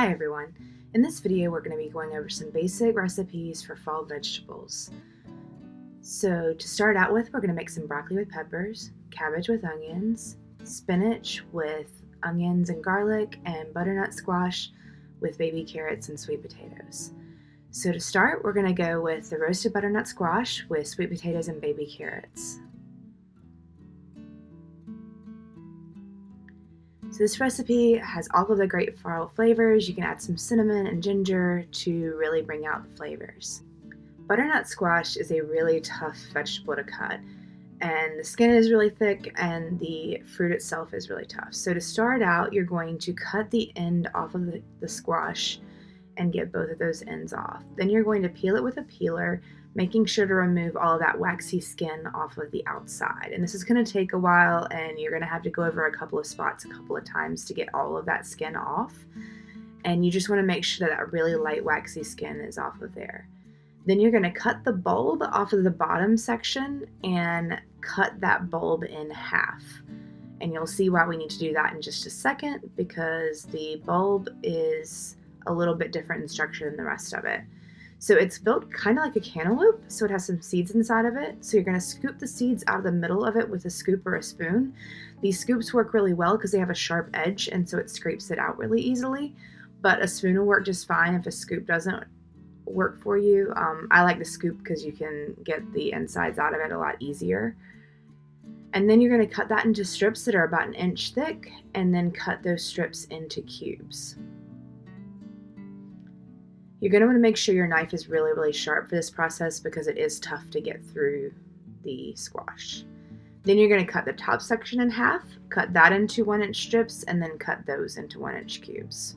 Hi everyone. In this video we're going to be going over some basic recipes for fall vegetables. So to start out with, we're going to make some broccoli with peppers, cabbage with onions, spinach with onions and garlic, and butternut squash with baby carrots and sweet potatoes. So to start, we're going to go with the roasted butternut squash with sweet potatoes and baby carrots. So this recipe has all of the great fall flavors. You can add some cinnamon and ginger to really bring out the flavors. Butternut squash is a really tough vegetable to cut, and the skin is really thick and the fruit itself is really tough. So to start out, you're going to cut the end off of the squash and get both of those ends off. Then you're going to peel it with a peeler, making sure to remove all of that waxy skin off of the outside. And this is going to take a while, and you're going to have to go over a couple of spots a couple of times to get all of that skin off. And you just want to make sure that really light waxy skin is off of there. Then you're going to cut the bulb off of the bottom section and cut that bulb in half. And you'll see why we need to do that in just a second, because the bulb is a little bit different in structure than the rest of it. So it's built kind of like a cantaloupe, so it has some seeds inside of it. So you're going to scoop the seeds out of the middle of it with a scoop or a spoon. These scoops work really well because they have a sharp edge, and so it scrapes it out really easily. But a spoon will work just fine if a scoop doesn't work for you. I like the scoop because you can get the insides out of it a lot easier. And then you're going to cut that into strips that are about an inch thick, and then cut those strips into cubes. You're going to want to make sure your knife is really, really sharp for this process because it is tough to get through the squash. Then you're going to cut the top section in half, cut that into 1-inch strips, and then cut those into 1-inch cubes.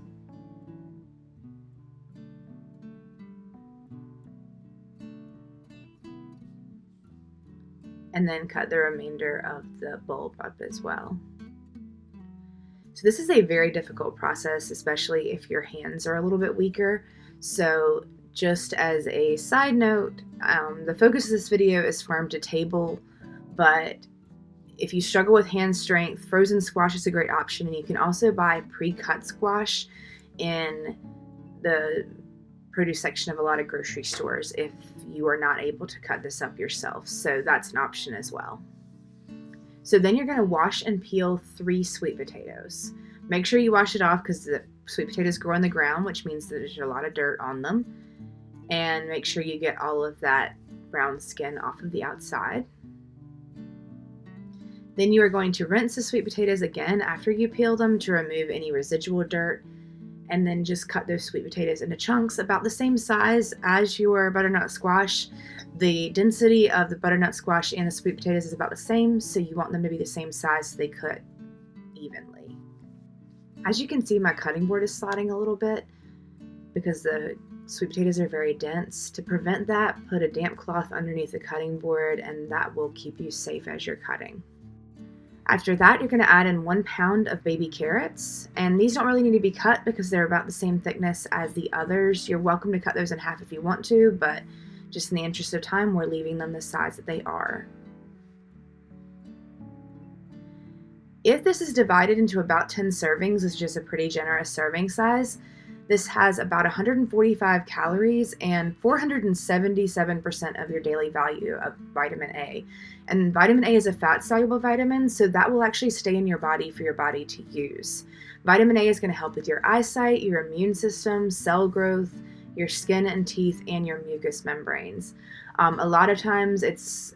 And then cut the remainder of the bulb up as well. So this is a very difficult process, especially if your hands are a little bit weaker. So just as a side note, the focus of this video is farm to table, but if you struggle with hand strength, frozen squash is a great option, and you can also buy pre-cut squash in the produce section of a lot of grocery stores if you are not able to cut this up yourself. So that's an option as well. So then you're going to wash and peel 3 sweet potatoes. Make sure you wash it off because the sweet potatoes grow on the ground, which means that there's a lot of dirt on them. And make sure you get all of that brown skin off of the outside. Then you are going to rinse the sweet potatoes again after you peel them to remove any residual dirt. And then just cut those sweet potatoes into chunks about the same size as your butternut squash. The density of the butternut squash and the sweet potatoes is about the same, so you want them to be the same size so they cut evenly. As you can see, my cutting board is sliding a little bit because the sweet potatoes are very dense. To prevent that, put a damp cloth underneath the cutting board, and that will keep you safe as you're cutting. After that, you're going to add in 1 pound of baby carrots, and these don't really need to be cut because they're about the same thickness as the others. You're welcome to cut those in half if you want to, but just in the interest of time, we're leaving them the size that they are. If this is divided into about 10 servings, which is a pretty generous serving size, this has about 145 calories and 477% of your daily value of vitamin A. And vitamin A is a fat-soluble vitamin, so that will actually stay in your body for your body to use. Vitamin A is going to help with your eyesight, your immune system, cell growth, your skin and teeth, and your mucous membranes. A lot of times it's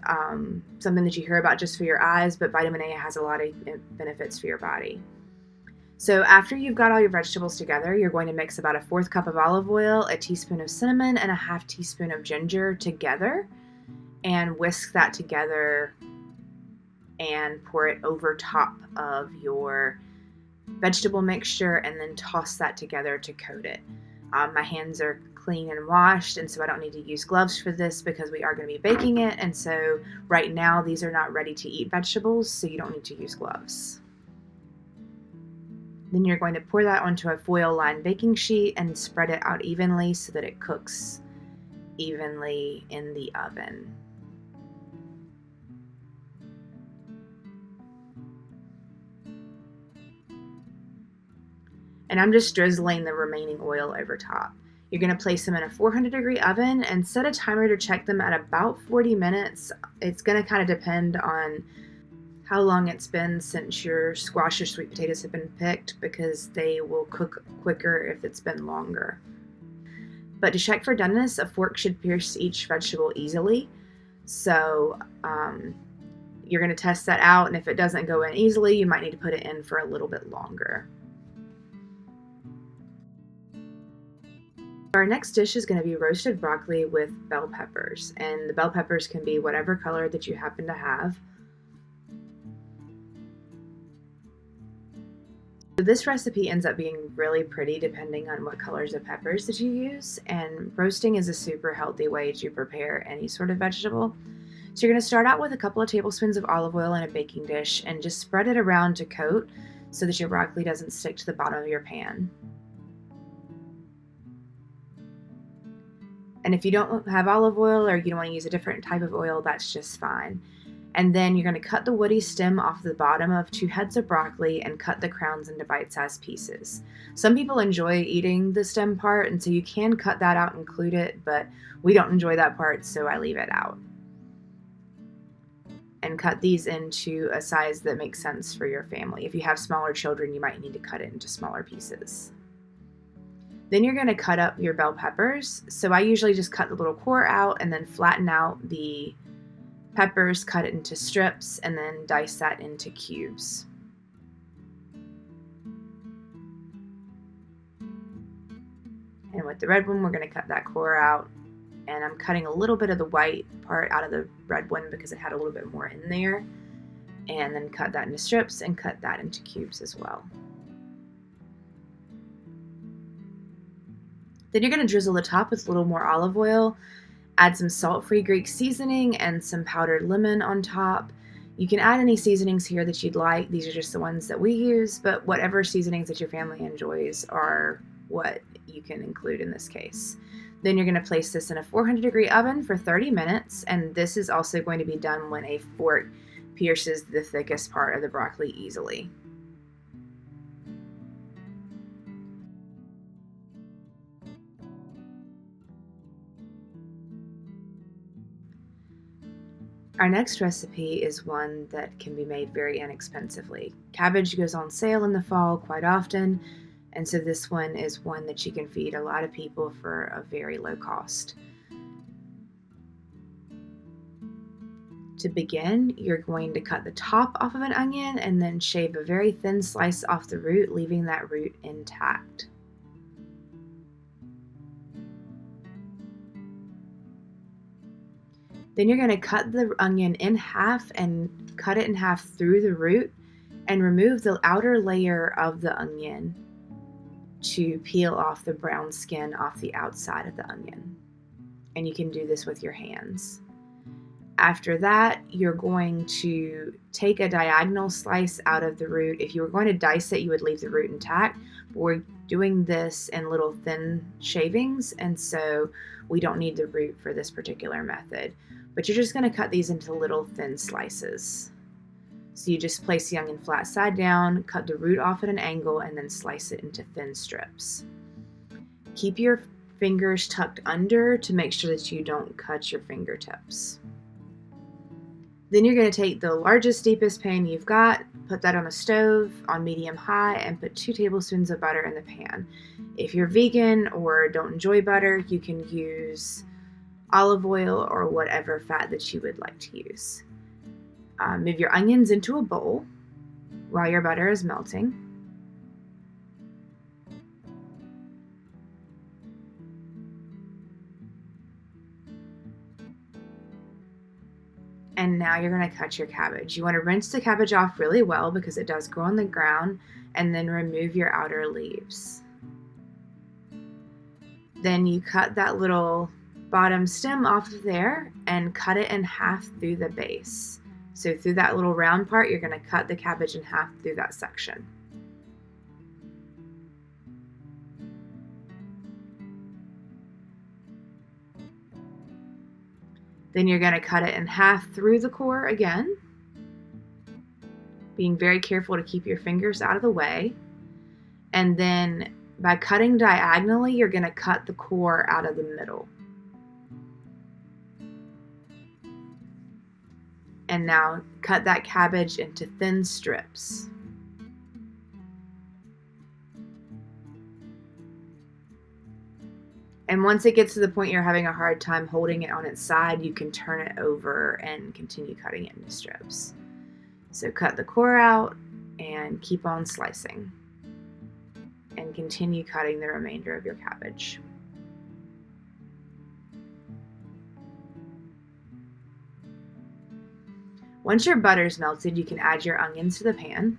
something that you hear about just for your eyes, but vitamin A has a lot of benefits for your body. So after you've got all your vegetables together, you're going to mix about a 1/4 cup of olive oil, a teaspoon of cinnamon, and a 1/2 teaspoon of ginger together, and whisk that together and pour it over top of your vegetable mixture, and then toss that together to coat it. My hands are clean and washed, and so I don't need to use gloves for this because we are going to be baking it, and so right now these are not ready to eat vegetables, so you don't need to use gloves. Then you're going to pour that onto a foil-lined baking sheet and spread it out evenly so that it cooks evenly in the oven. And I'm just drizzling the remaining oil over top. You're going to place them in a 400-degree oven and set a timer to check them at about 40 minutes. It's going to kind of depend on how long it's been since your squash or sweet potatoes have been picked, because they will cook quicker if it's been longer. But to check for doneness, a fork should pierce each vegetable easily. So you're going to test that out, and if it doesn't go in easily, you might need to put it in for a little bit longer. Our next dish is going to be roasted broccoli with bell peppers, and the bell peppers can be whatever color that you happen to have. So this recipe ends up being really pretty depending on what colors of peppers that you use, and roasting is a super healthy way to prepare any sort of vegetable. So you're going to start out with a couple of tablespoons of olive oil in a baking dish and just spread it around to coat so that your broccoli doesn't stick to the bottom of your pan. And if you don't have olive oil or you don't want to use a different type of oil, that's just fine. And then you're going to cut the woody stem off the bottom of 2 heads of broccoli and cut the crowns into bite-sized pieces. Some people enjoy eating the stem part, and so you can cut that out and include it, but we don't enjoy that part, so I leave it out. And cut these into a size that makes sense for your family. If you have smaller children, you might need to cut it into smaller pieces. Then you're going to cut up your bell peppers. So I usually just cut the little core out and then flatten out the peppers, cut it into strips, and then dice that into cubes. And with the red one, we're going to cut that core out. And I'm cutting a little bit of the white part out of the red one because it had a little bit more in there. And then cut that into strips and cut that into cubes as well. Then you're going to drizzle the top with a little more olive oil, add some salt-free Greek seasoning and some powdered lemon on top. You can add any seasonings here that you'd like. These are just the ones that we use, but whatever seasonings that your family enjoys are what you can include in this case. Then you're going to place this in a 400-degree oven for 30 minutes, and this is also going to be done when a fork pierces the thickest part of the broccoli easily. Our next recipe is one that can be made very inexpensively. Cabbage goes on sale in the fall quite often, and so this one is one that you can feed a lot of people for a very low cost. To begin, you're going to cut the top off of an onion and then shave a very thin slice off the root, leaving that root intact. Then you're going to cut the onion in half and cut it in half through the root and remove the outer layer of the onion to peel off the brown skin off the outside of the onion. And you can do this with your hands. After that, you're going to take a diagonal slice out of the root. If you were going to dice it, you would leave the root intact. But we're doing this in little thin shavings, and so we don't need the root for this particular method. But you're just going to cut these into little thin slices. So you just place the onion flat side down, cut the root off at an angle, and then slice it into thin strips. Keep your fingers tucked under to make sure that you don't cut your fingertips. Then you're going to take the largest, deepest pan you've got, put that on a stove on medium-high, and put 2 tablespoons of butter in the pan. If you're vegan or don't enjoy butter, you can use olive oil or whatever fat that you would like to use. Move your onions into a bowl while your butter is melting. And now you're going to cut your cabbage. You want to rinse the cabbage off really well because it does grow on the ground, and then remove your outer leaves. Then you cut that little bottom stem off of there and cut it in half through the base. So through that little round part, you're going to cut the cabbage in half through that section. Then you're going to cut it in half through the core again, being very careful to keep your fingers out of the way. And then by cutting diagonally, you're going to cut the core out of the middle. And now cut that cabbage into thin strips. And once it gets to the point you're having a hard time holding it on its side, you can turn it over and continue cutting it into strips. So cut the core out and keep on slicing. And continue cutting the remainder of your cabbage. Once your butter's melted, you can add your onions to the pan.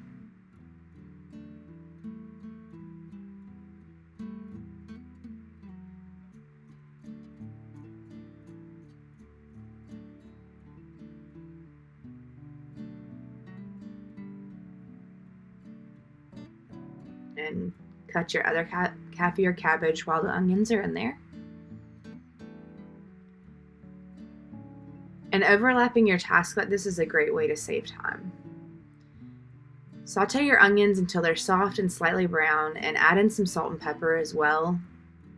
And cut your other half of your cabbage while the onions are in there. And overlapping your tasks like this is a great way to save time. Saute your onions until they're soft and slightly brown, and add in some salt and pepper as well.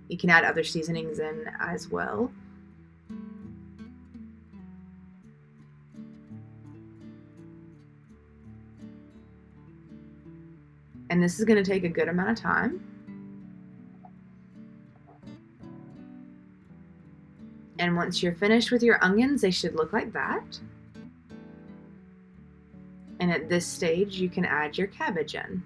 You can add other seasonings in as well. And this is going to take a good amount of time. And once you're finished with your onions, they should look like that. And at this stage, you can add your cabbage in.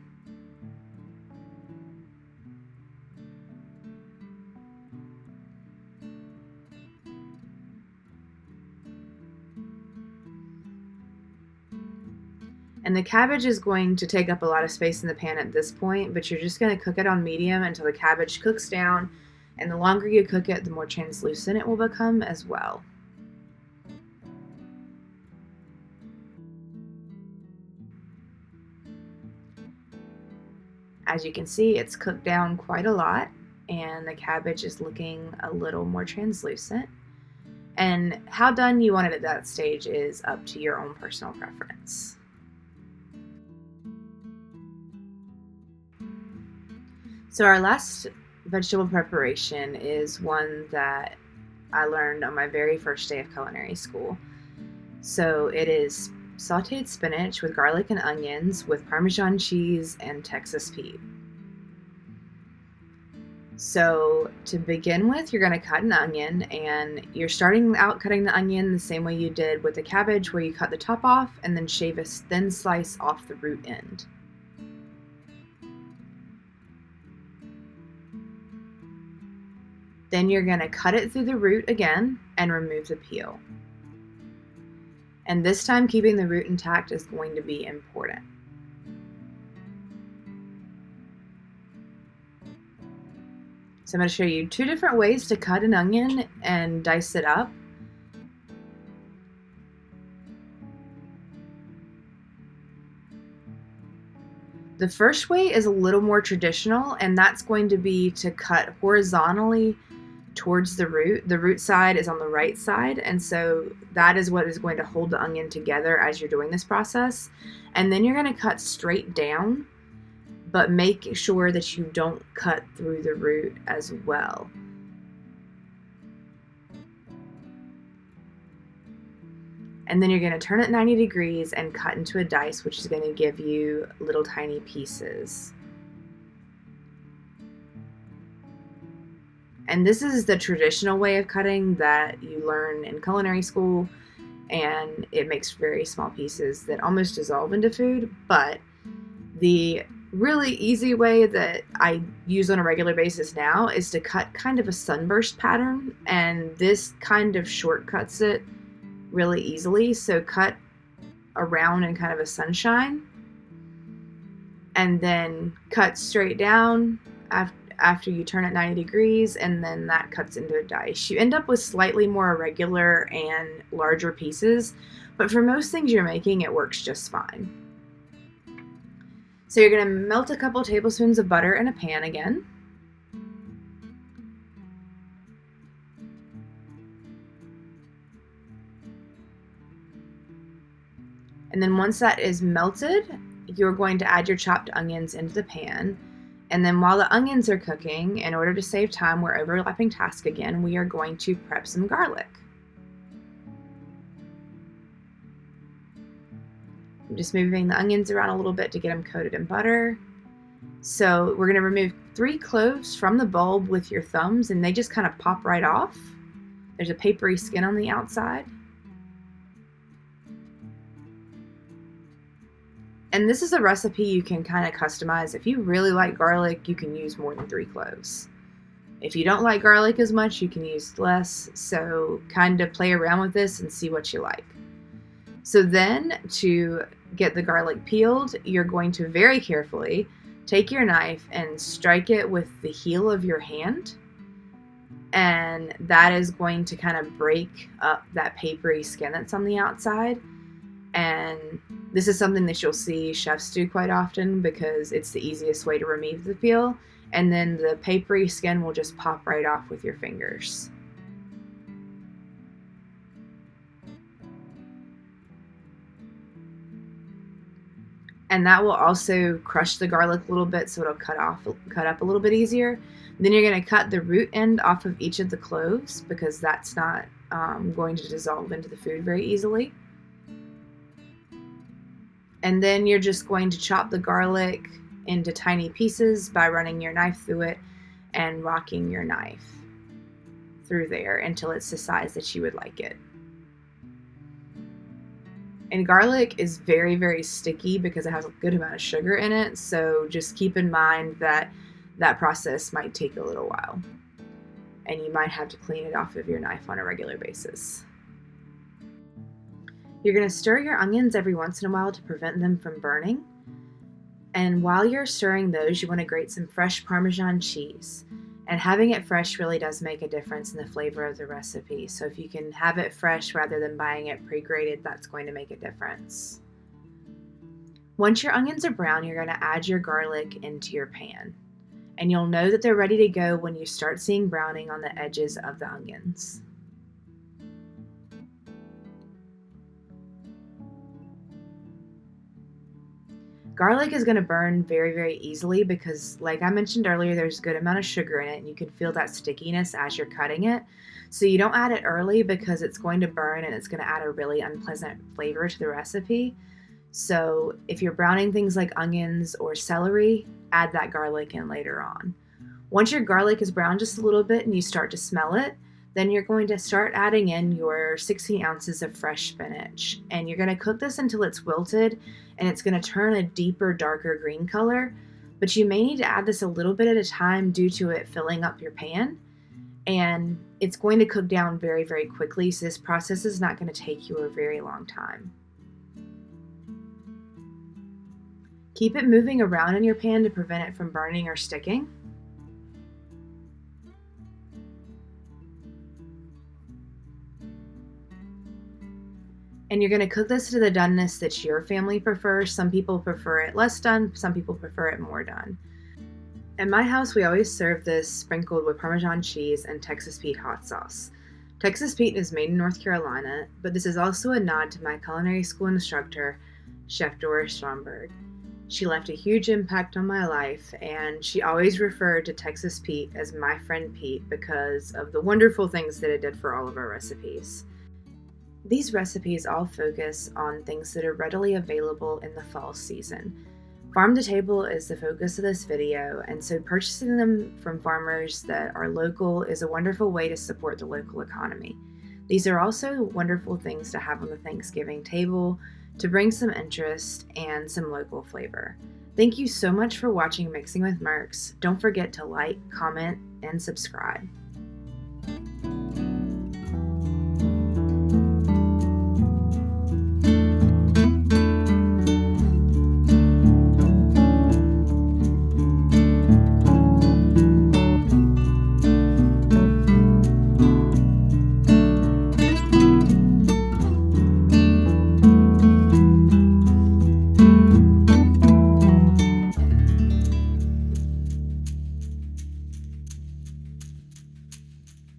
And the cabbage is going to take up a lot of space in the pan at this point, but you're just going to cook it on medium until the cabbage cooks down. And the longer you cook it, the more translucent it will become as well. As you can see, it's cooked down quite a lot, and the cabbage is looking a little more translucent. And how done you want it at that stage is up to your own personal preference. So our last vegetable preparation is one that I learned on my very first day of culinary school. So it is sauteed spinach with garlic and onions with Parmesan cheese and Texas Pete. So to begin with, you're going to cut an onion, and you're starting out cutting the onion the same way you did with the cabbage, where you cut the top off and then shave a thin slice off the root end. Then you're going to cut it through the root again and remove the peel. And this time, keeping the root intact is going to be important. So I'm going to show you two different ways to cut an onion and dice it up. The first way is a little more traditional, and that's going to be to cut horizontally towards the root. The root side is on the right side, and so that is what is going to hold the onion together as you're doing this process. And then you're going to cut straight down, but make sure that you don't cut through the root as well. And then you're going to turn it 90 degrees and cut into a dice, which is going to give you little tiny pieces. And this is the traditional way of cutting that you learn in culinary school, and it makes very small pieces that almost dissolve into food. But the really easy way that I use on a regular basis now is to cut kind of a sunburst pattern, and this kind of shortcuts it really easily. So cut around in kind of a sunshine, and then cut straight down after you turn it 90 degrees, and then that cuts into a dice. You end up with slightly more irregular and larger pieces, but for most things you're making, it works just fine. So you're going to melt a couple tablespoons of butter in a pan again. And then once that is melted, you're going to add your chopped onions into the pan. And then while the onions are cooking, in order to save time, we're overlapping tasks again, we are going to prep some garlic. I'm just moving the onions around a little bit to get them coated in butter. So we're going to remove 3 cloves from the bulb with your thumbs, and they just kind of pop right off. There's a papery skin on the outside. And this is a recipe you can kind of customize. If you really like garlic, you can use more than 3 cloves. If you don't like garlic as much, you can use less. So kind of play around with this and see what you like. So then to get the garlic peeled, you're going to very carefully take your knife and strike it with the heel of your hand. And that is going to kind of break up that papery skin that's on the outside. And this is something that you'll see chefs do quite often because it's the easiest way to remove the peel. And then the papery skin will just pop right off with your fingers. And that will also crush the garlic a little bit so it'll cut up a little bit easier. Then you're going to cut the root end off of each of the cloves because that's not going to dissolve into the food very easily. And then you're just going to chop the garlic into tiny pieces by running your knife through it and rocking your knife through there until it's the size that you would like it. And garlic is very, very sticky because it has a good amount of sugar in it. So just keep in mind that that process might take a little while. And you might have to clean it off of your knife on a regular basis. You're going to stir your onions every once in a while to prevent them from burning. And while you're stirring those, you want to grate some fresh Parmesan cheese. And having it fresh really does make a difference in the flavor of the recipe. So if you can have it fresh rather than buying it pre-grated, that's going to make a difference. Once your onions are brown, you're going to add your garlic into your pan. And you'll know that they're ready to go when you start seeing browning on the edges of the onions. Garlic is going to burn very, very easily because, like I mentioned earlier, there's a good amount of sugar in it and you can feel that stickiness as you're cutting it. So you don't add it early because it's going to burn and it's going to add a really unpleasant flavor to the recipe. So if you're browning things like onions or celery, add that garlic in later on. Once your garlic is brown just a little bit and you start to smell it, then you're going to start adding in your 16 ounces of fresh spinach. And you're going to cook this until it's wilted and it's going to turn a deeper, darker green color. But you may need to add this a little bit at a time due to it filling up your pan. And it's going to cook down very, very quickly. So this process is not going to take you a very long time. Keep it moving around in your pan to prevent it from burning or sticking. And you're going to cook this to the doneness that your family prefers. Some people prefer it less done, some people prefer it more done. At my house, we always serve this sprinkled with Parmesan cheese and Texas Pete hot sauce. Texas Pete is made in North Carolina, but this is also a nod to my culinary school instructor, Chef Doris Stromberg. She left a huge impact on my life, and she always referred to Texas Pete as my friend Pete because of the wonderful things that it did for all of our recipes. These recipes all focus on things that are readily available in the fall season. Farm to table is the focus of this video, and so purchasing them from farmers that are local is a wonderful way to support the local economy. These are also wonderful things to have on the Thanksgiving table to bring some interest and some local flavor. Thank you so much for watching Mixing with Merks. Don't forget to like, comment, and subscribe.